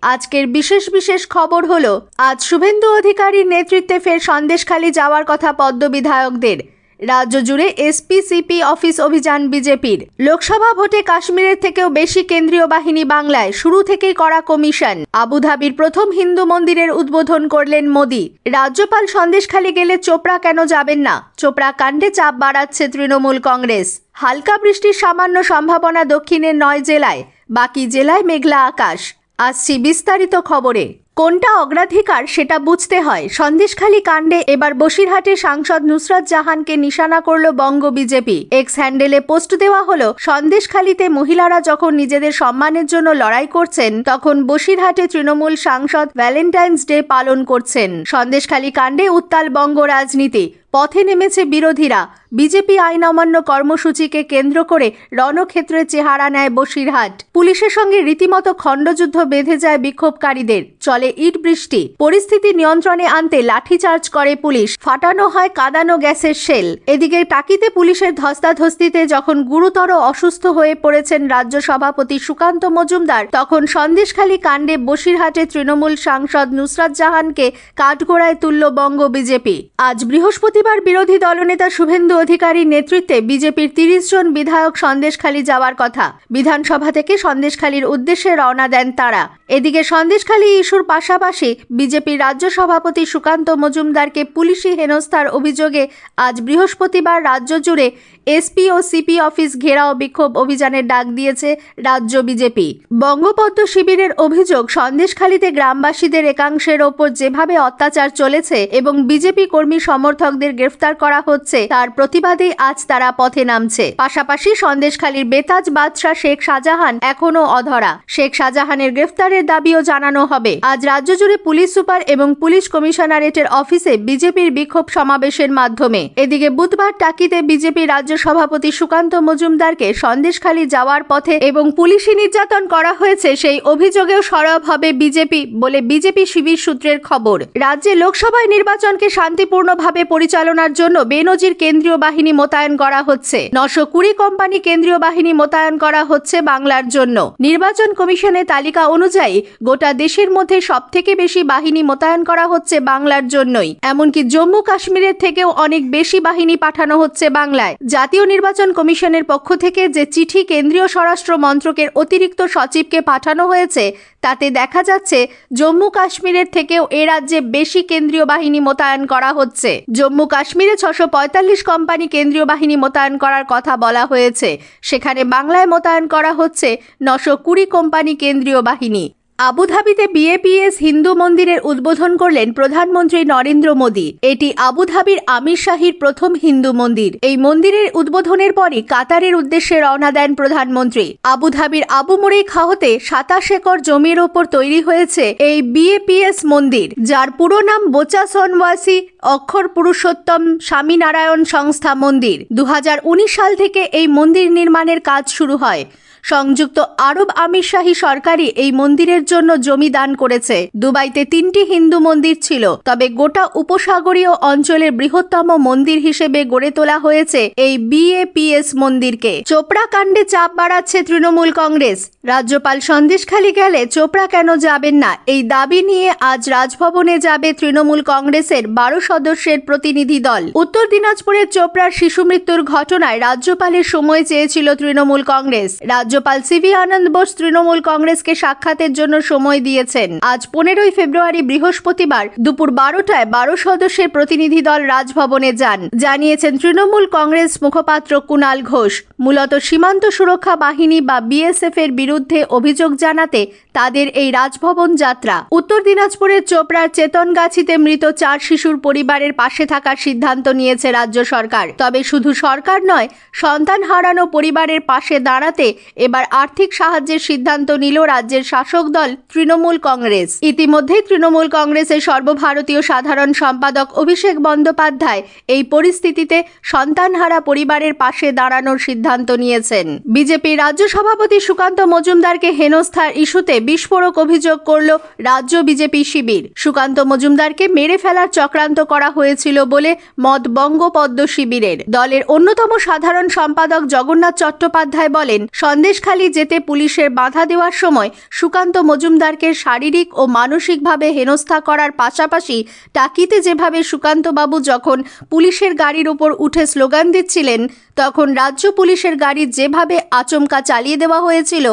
আজকের বিশেষ খবর হলো, আজ শুভেন্দু অধিকারীর নেতৃত্বে ফের সন্দেশখালী যাওয়ার কথা পদ্ম বিধায়কদের। রাজ্য জুড়ে এসপি সিপি অফিস অভিযান বিজেপির। লোকসভা ভোটে কাশ্মীরের থেকেও বেশি কেন্দ্রীয় বাহিনী বাংলায়, শুরু থেকেই করা কমিশন। আবুধাবির প্রথম হিন্দু মন্দিরের উদ্বোধন করলেন মোদি। রাজ্যপাল সন্দেশখালী গেলে চোপড়া কেন যাবেন না? চোপড়া কাণ্ডে চাপ বাড়াচ্ছে তৃণমূল কংগ্রেস। হালকা বৃষ্টির সামান্য সম্ভাবনা দক্ষিণের 9 জেলায়, বাকি জেলায় মেঘলা আকাশ। আসছি বিস্তারিত খবরে। কোনটা অগ্রাধিকার সেটা বুঝতে হয়। সন্দেশখালী কাণ্ডে এবার বসিরহাটের সাংসদ নুসরাত জাহানকে নিশানা করল বঙ্গ বিজেপি। এক্স হ্যান্ডেলে পোস্ট দেওয়া হলো, সন্দেশখালীতে মহিলারা যখন নিজেদের সম্মানের জন্য লড়াই করছেন, তখন বসিরহাটে তৃণমূল সাংসদ ভ্যালেন্টাইন্স ডে পালন করছেন। সন্দেশখালী কাণ্ডে উত্তাল বঙ্গ রাজনীতি। পথে নেমেছে বিরোধীরা। বিজেপি আইন অমান্য কর্মসূচিকে কেন্দ্র করে রণক্ষেত্রের চেহারা নেয় বসিরহাট। পুলিশের সঙ্গে রীতিমতো খণ্ডযুদ্ধ বেঁধে যায় বিক্ষোভকারীদের। চলে ইট বৃষ্টি। পরিস্থিতি নিয়ন্ত্রণে আনতে লাঠিচার্জ করে পুলিশ। ফাটানো হয় কাঁদানো গ্যাসের শেল। এদিকে টাকিতে পুলিশের ধস্তাধস্তিতে যখন গুরুতর অসুস্থ হয়ে পড়েছেন রাজ্য সভাপতি সুকান্ত মজুমদার, তখন সন্দেশখালী কাণ্ডে বসিরহাটে তৃণমূল সাংসদ নুসরাত জাহানকে কাঠগড়ায় তুলল বঙ্গ বিজেপি। আজ বৃহস্পতিবার বিরোধী দলনেতা শুভেন্দু অধিকারীর নেতৃত্বে বিজেপির 30 জন বিধায়ক সন্দেশখালী যাওয়ার কথা। বিধানসভা থেকে সন্দেশখালীর উদ্দেশ্যে রওনা দেন তারা। এদিকে সন্দেশখালী ইস্যুর পাশাপাশি বিজেপির রাজ্য সভাপতি সুকান্ত মজুমদারকে পুলিশি হেনস্থার অভিযোগে আজ বৃহস্পতিবার রাজ্য জুড়ে এসপি ও সিপি অফিস ঘেরাও বিক্ষোভ অভিযানের ডাক দিয়েছে রাজ্য বিজেপি। বঙ্গপদ্ম শিবিরের অভিযোগ, সন্দেশখালীতে গ্রামবাসীদের একাংশের ওপর যেভাবে অত্যাচার চলেছে এবং বিজেপি কর্মী সমর্থকদের গ্রেফতার করা হচ্ছে, তার প্রতিবাদেই আজ তারা পথে নামছে। পাশাপাশি সন্দেশখালীর বেতাজ বাদশা শেখ শাহজাহান এখনো অধরা। শেখ শাহজাহানের গ্রেফতারের দাবিও জানানো হবে। আজ রাজ্য জুড়ে পুলিশ সুপার এবং পুলিশ কমিশনারেটের অফিসে বিজেপির বিক্ষোভ সমাবেশের মাধ্যমে। এদিকে বুধবার টাকিতে বিজেপি রাজ্য সভাপতি সুকান্ত মজুমদারকে সন্দেশখালী যাওয়ার পথে এবং পুলিশি নির্যাতন করা হয়েছে, সেই অভিযোগেও সরব হবে বিজেপি বলে বিজেপি শিবির সূত্রের খবর। রাজ্যে লোকসভায় নির্বাচনকে শান্তিপূর্ণভাবে পরিচালনার জন্য বেনজির কেন্দ্রীয় বাহিনী মোতায়েন করা হচ্ছে। 920 কোম্পানি কেন্দ্রীয় বাহিনী মোতায়েন করা হচ্ছে বাংলার জন্য। নির্বাচন কমিশনের তালিকা অনুযায়ী গোটা দেশের মধ্যে সবথেকে বেশি বাহিনী মোতায়েন করা হচ্ছে বাংলার জন্যই। এমনকি জম্মু কাশ্মীরের থেকেও অনেক বেশি বাহিনী পাঠানো হচ্ছে বাংলায়। জাতীয় নির্বাচন কমিশনের পক্ষ থেকে যে চিঠি কেন্দ্রীয় স্বরাষ্ট্র মন্ত্রকের অতিরিক্ত সচিবকে পাঠানো হয়েছে, তাতে দেখা যাচ্ছে জম্মু কাশ্মীরের থেকেও এ রাজ্যে বেশি কেন্দ্রীয় বাহিনী মোতায়েন করা হচ্ছে। জম্মু কাশ্মীরে 645 কোম্পানি কেন্দ্রীয় বাহিনী মোতায়েন করার কথা বলা হয়েছে, সেখানে বাংলায় মোতায়েন করা হচ্ছে 920 কোম্পানি কেন্দ্রীয় বাহিনী। আবুধাবিতে বিএপিএস হিন্দু মন্দিরের উদ্বোধন করলেন প্রধানমন্ত্রী নরেন্দ্র মোদি। এটি আবুধাবির আমির শাহীর প্রথম হিন্দু মন্দির। এই মন্দিরের উদ্বোধনের পরই কাতারের উদ্দেশ্যে রওনা দেন প্রধানমন্ত্রী। আবুধাবির আবু মুরেই খাহতে 27 একর জমির ওপর তৈরি হয়েছে এই বিএপিএস মন্দির, যার পুরো নাম বোচা সোনওয়াসী অক্ষর পুরুষোত্তম স্বামীনারায়ণ সংস্থা মন্দির। 2019 সাল থেকে এই মন্দির নির্মাণের কাজ শুরু হয়। সংযুক্ত আরব আমিরশাহী সরকারই এই মন্দিরের জন্য জমি দান করেছে। দুবাইতে 3টি হিন্দু মন্দির ছিল, তবে গোটা উপসাগরীয় অঞ্চলের বৃহত্তম মন্দির হিসেবে গড়ে তোলা হয়েছে এই বিএপিএস মন্দিরকে। চোপড়া কাণ্ডে চাপ বাড়াচ্ছে তৃণমূল কংগ্রেস। রাজ্যপাল সন্দেশখালী গেলে চোপড়া কেন যাবেন না, এই দাবি নিয়ে আজ রাজভবনে যাবে তৃণমূল কংগ্রেসের 12 সদস্যের প্রতিনিধি দল। উত্তর দিনাজপুরের চোপড়ার শিশু মৃত্যুর ঘটনায় রাজ্যপালের সময় চেয়েছিল তৃণমূল কংগ্রেস। রাজ্যপাল সিভি আনন্দ বোস তৃণমূল কংগ্রেসকে সাক্ষাতের জন্য সময় দিয়েছেন। আজ 15 ফেব্রুয়ারি বৃহস্পতিবার দুপুর 12টায় 12 সদস্যের প্রতিনিধি দল রাজভবনে যান, জানিয়েছেন তৃণমূল কংগ্রেস মুখপাত্র কুণাল ঘোষ। মূলত সীমান্ত সুরক্ষা বাহিনী বা বিএসএফ এর বিরুদ্ধে অভিযোগ জানাতে তাদের এই রাজভবন যাত্রা। উত্তর দিনাজপুরের চোপড়ার চেতনগাছিতে মৃত 4 শিশুর পরিবারের পাশে থাকার সিদ্ধান্ত নিয়েছে রাজ্য সরকার। তবে শুধু সরকার নয়, সন্তান হারানো পরিবারের পাশে দাঁড়াতে এবার আর্থিক সাহায্যের সিদ্ধান্ত নিল রাজ্যের শাসক দল তৃণমূল কংগ্রেস। ইতিমধ্যেই তৃণমূল কংগ্রেসের সর্বভারতীয় সাধারণ সম্পাদক অভিষেক বন্দ্যোপাধ্যায় এই পরিস্থিতিতে সন্তানহারা পরিবারের পাশে দাঁড়ানোর সিদ্ধান্ত নিয়েছেন। বিজেপি রাজ্য সভাপতি সুকান্ত মজুমদারকে হেনস্থার ইস্যুতে বিস্ফোরক অভিযোগ করল রাজ্য বিজেপি শিবির। সুকান্ত মজুমদারকে মেরে ফেলার চক্রান্ত করা হয়েছিল বলে মত বঙ্গপদ্ম শিবিরের। দলের অন্যতম সাধারণ সম্পাদক জগন্নাথ চট্টোপাধ্যায় বলেন, সন্দেশ সন্দেশখালী যেতে পুলিশের বাধা দেওয়ার সময় সুকান্ত মজুমদারকে শারীরিক ও মানসিকভাবে হেনস্থা করার পাশাপাশি টাকিতে যেভাবে সুকান্তবাবু যখন পুলিশের গাড়ির ওপর উঠে স্লোগান দিচ্ছিলেন, তখন রাজ্য পুলিশের গাড়ি যেভাবে আচমকা চালিয়ে দেওয়া হয়েছিল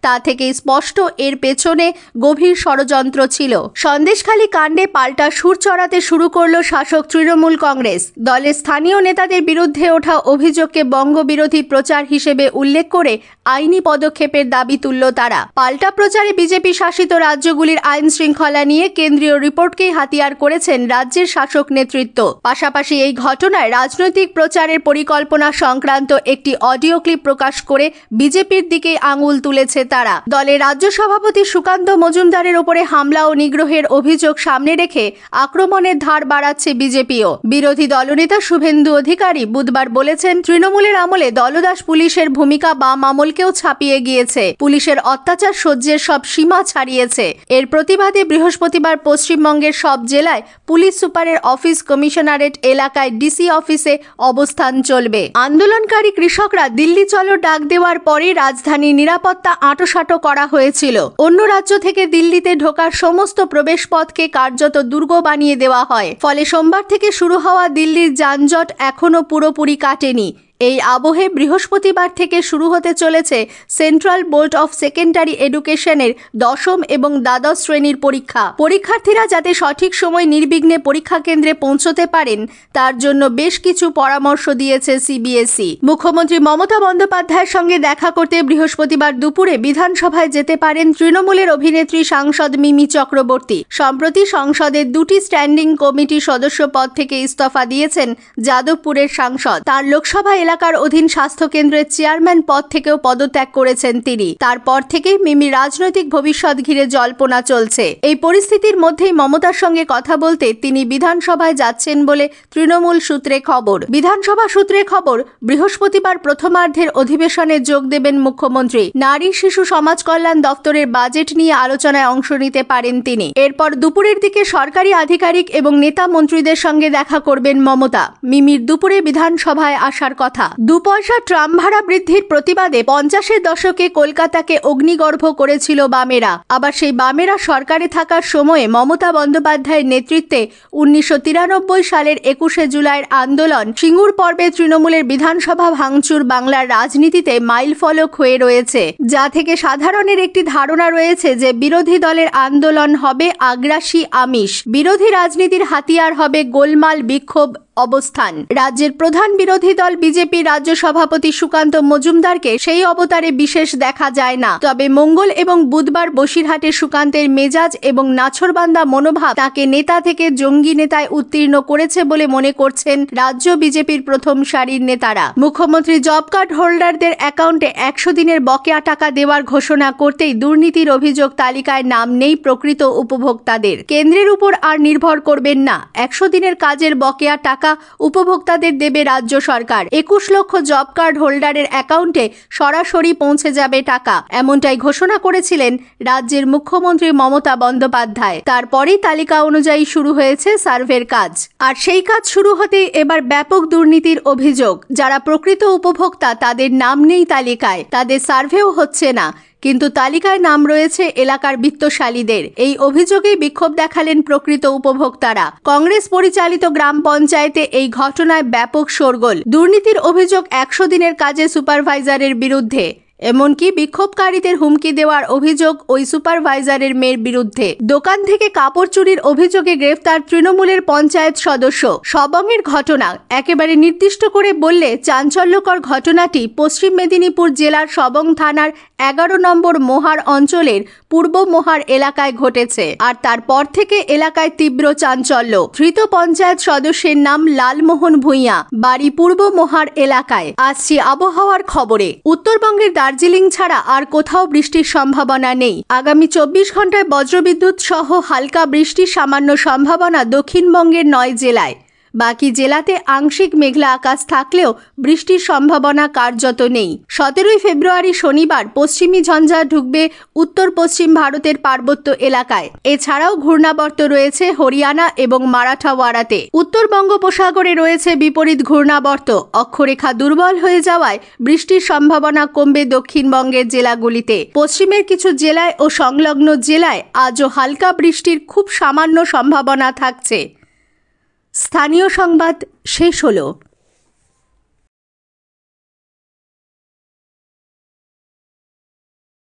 তা থেকে স্পষ্ট এর পেছনে গভীর ষড়যন্ত্র ছিল। সন্দেশখালী কাণ্ডে পাল্টা সুর চড়াতে শুরু করল শাসক তৃণমূল কংগ্রেস। দলের স্থানীয় নেতাদের বিরুদ্ধে ওঠা অভিযোগকে বঙ্গবিরোধী প্রচার হিসেবে উল্লেখ করে আইনি পদক্ষেপের দাবি তুলল তারা। পাল্টা প্রচারে বিজেপি শাসিত রাজ্যগুলির আইন শৃঙ্খলা নিয়ে কেন্দ্রীয় রিপোর্টকেই হাতিয়ার করেছেন রাজ্যের শাসক নেতৃত্ব। পাশাপাশি এই ঘটনায় রাজনৈতিক প্রচারের পরিকল্পনা সংক্রান্ত একটি অডিও ক্লিপ প্রকাশ করে বিজেপির দিকে আঙুল তুলেছে তারা। দলের রাজ্য সভাপতি সুকান্ত মজুমদারের উপরে হামলা ও নিগ্রহের অভিযোগ সামনে রেখে আক্রমণের ধার বাড়াচ্ছে বিজেপিও। বিরোধী দলনেতা শুভেন্দু অধিকারী বুধবার বলেছেন, তৃণমূলের আমলে দলদাস পুলিশের ভূমিকা বাম আমলকেও ছাপিয়ে গিয়েছে। পুলিশের অত্যাচার সহ্যের সব সীমা ছাড়িয়েছে। এর প্রতিবাদে বৃহস্পতিবার পশ্চিমবঙ্গের সব জেলায় পুলিশ সুপারের অফিস, কমিশনারেট এলাকায় ডিসি অফিসে অবস্থান চলবে। আন্দোলনকারী কৃষকরা দিল্লি চলো ডাক দেওয়ার পরে রাজধানীর নিরাপত্তা আঁটোসাঁটো করা হয়েছিল। অন্য রাজ্য থেকে দিল্লিতে ঢোকার সমস্ত প্রবেশপথকে কার্যত দুর্গ বানিয়ে দেওয়া হয়। ফলে সোমবার থেকে শুরু হওয়া দিল্লির যানজট এখনো পুরোপুরি কাটেনি। এই আবহে বৃহস্পতিবার থেকে শুরু হতে চলেছে সেন্ট্রাল বোর্ড অফ সেকেন্ডারি এডুকেশনের ১০ম এবং দ্বাদশ শ্রেণীর পরীক্ষা। পরীক্ষার্থীরা যাতে সঠিক সময় নির্বিঘ্নে পরীক্ষা কেন্দ্রে পৌঁছতে পারেন তার জন্য বেশ কিছু পরামর্শ দিয়েছে সিবিএসই। মুখ্যমন্ত্রী মমতা বন্দ্যোপাধ্যায়ের সঙ্গে দেখা করতে বৃহস্পতিবার দুপুরে বিধানসভায় যেতে পারেন তৃণমূলের অভিনেত্রী সাংসদ মিমি চক্রবর্তী। সম্প্রতি সংসদের 2টি স্ট্যান্ডিং কমিটি সদস্য পদ থেকে ইস্তফা দিয়েছেন যাদবপুরের সাংসদ। তার লোকসভা এলাকার অধীন স্বাস্থ্য কেন্দ্রের চেয়ারম্যান পদ থেকেও পদত্যাগ করেছেন তিনি। তারপর থেকেই মিমির রাজনৈতিক ভবিষ্যৎ ঘিরে জল্পনা চলছে। এই পরিস্থিতির মধ্যেই মমতার সঙ্গে কথা বলতে তিনি বিধানসভায় যাচ্ছেন বলে তৃণমূল সূত্রে খবর। বিধানসভা সূত্রে খবর, বৃহস্পতিবার প্রথমার্ধের অধিবেশনে যোগ দেবেন মুখ্যমন্ত্রী। নারী শিশু সমাজ কল্যাণ দপ্তরের বাজেট নিয়ে আলোচনায় অংশ নিতে পারেন তিনি। এরপর দুপুরের দিকে সরকারি আধিকারিক এবং নেতা মন্ত্রীদের সঙ্গে দেখা করবেন মমতা। মিমির দুপুরে বিধানসভায় আসার কথা। 2 পয়সা ট্রাম ভাড়া বৃদ্ধির প্রতিবাদে 50-এর দশকে কলকাতাকে অগ্নিগর্ভ করেছিল বামেরা। আবার সেই বামেরা সরকারে থাকার সময়ে মমতা বন্দ্যোপাধ্যায়ের নেতৃত্বে 1993 সালের 21শে জুলাইয়ের আন্দোলন সিঙ্গুর পর্বে তৃণমূলের বিধানসভা ভাঙচুর বাংলার রাজনীতিতে মাইলফলক হয়ে রয়েছে, যা থেকে সাধারণের একটি ধারণা রয়েছে যে বিরোধী দলের আন্দোলন হবে আগ্রাসী আমিষ। বিরোধী রাজনীতির হাতিয়ার হবে গোলমাল, বিক্ষোভ, অবস্থান। রাজ্যের প্রধান বিরোধী দল বিজেপি রাজ্য সভাপতি সুকান্ত মজুমদারকে সেই অবতারে বিশেষ দেখা যায় না। তবে মঙ্গল এবং বুধবার বসিরহাটে সুকান্তের মেজাজ এবং নাছোড়বান্দা মনোভাব তাকে নেতা থেকে জঙ্গি নেতায় উত্তীর্ণ করেছে বলে মনে করছেন রাজ্য বিজেপির প্রথম সারির নেতারা। মুখ্যমন্ত্রী জব কার্ড হোল্ডারদের অ্যাকাউন্টে 100 দিনের বকেয়া টাকা দেওয়ার ঘোষণা করতেই দুর্নীতির অভিযোগ তালিকায় নাম নেই প্রকৃত উপভোক্তাদের। কেন্দ্রের উপর আর নির্ভর করবেন না। 100 দিনের কাজের বকেয়া টাকা উপভোক্তাদের দেবে রাজ্য সরকার। 21 লক্ষ জব কার্ড হোল্ডারের অ্যাকাউন্টে সরাসরি পৌঁছে যাবে টাকা, এমনটাই ঘোষণা করেছিলেন রাজ্যের মুখ্যমন্ত্রী মমতা বন্দ্যোপাধ্যায়। তারপরেই তালিকা অনুযায়ী শুরু হয়েছে সার্ভের কাজ। আর সেই কাজ শুরু হতেই এবার ব্যাপক দুর্নীতির অভিযোগ। যারা প্রকৃত উপভোক্তা তাদের নাম নেই তালিকায়, তাদের সার্ভেও হচ্ছে না, কিন্তু তালিকায় নাম রয়েছে এলাকার বিত্তশালীদের। এই অভিযোগেই বিক্ষোভ দেখালেন প্রকৃত উপভোক্তারা। কংগ্রেস পরিচালিত গ্রাম পঞ্চায়েতে এই ঘটনায় ব্যাপক শোরগোল। দুর্নীতির অভিযোগ 100 দিনের কাজে সুপারভাইজারের বিরুদ্ধে। এমনকি বিক্ষোভকারীদের হুমকি দেওয়ার অভিযোগ ওই সুপারভাইজারের মেয়ের বিরুদ্ধে। দোকান থেকে কাপড় চুরির অভিযোগে গ্রেফতার তৃণমূলের পঞ্চায়েত সদস্য। সবংয়ের ঘটনা একেবারে নির্দিষ্ট করে বললে চাঞ্চল্যকর ঘটনাটি পশ্চিম মেদিনীপুর জেলার সবং থানার 11 নম্বর মোহার অঞ্চলের পূর্ব মোহার এলাকায় ঘটেছে। আর তারপর থেকে এলাকায় তীব্র চাঞ্চল্য। ধৃত পঞ্চায়েত সদস্যের নাম লালমোহন ভূঁইয়া, বাড়ি পূর্ব মোহার এলাকায়। আসছি আবহাওয়ার খবরে। উত্তরবঙ্গের দার্জিলিং ছাড়া আর কোথাও বৃষ্টির সম্ভাবনা নেই। আগামী 24 ঘন্টায় বজ্রবিদ্যুৎ সহ হালকা বৃষ্টির সামান্য সম্ভাবনা দক্ষিণবঙ্গের 9 জেলায়। বাকি জেলাতে আংশিক মেঘলা আকাশ থাকলেও বৃষ্টির সম্ভাবনা কার্যত নেই। 17 ফেব্রুয়ারি শনিবার পশ্চিমী ঝঞ্ঝা ঢুকবে উত্তর পশ্চিম ভারতের পার্বত্য এলাকায়। এছাড়াও ঘূর্ণাবর্ত রয়েছে হরিয়ানা এবং মারাঠাওয়াড়াতে। উত্তর বঙ্গোপসাগরে রয়েছে বিপরীত ঘূর্ণাবর্ত। অক্ষরেখা দুর্বল হয়ে যাওয়ায় বৃষ্টির সম্ভাবনা কমবে দক্ষিণবঙ্গের জেলাগুলিতে। পশ্চিমের কিছু জেলায় ও সংলগ্ন জেলায় আজও হালকা বৃষ্টির খুব সামান্য সম্ভাবনা থাকছে। স্থানীয় সংবাদ শেষ হলো।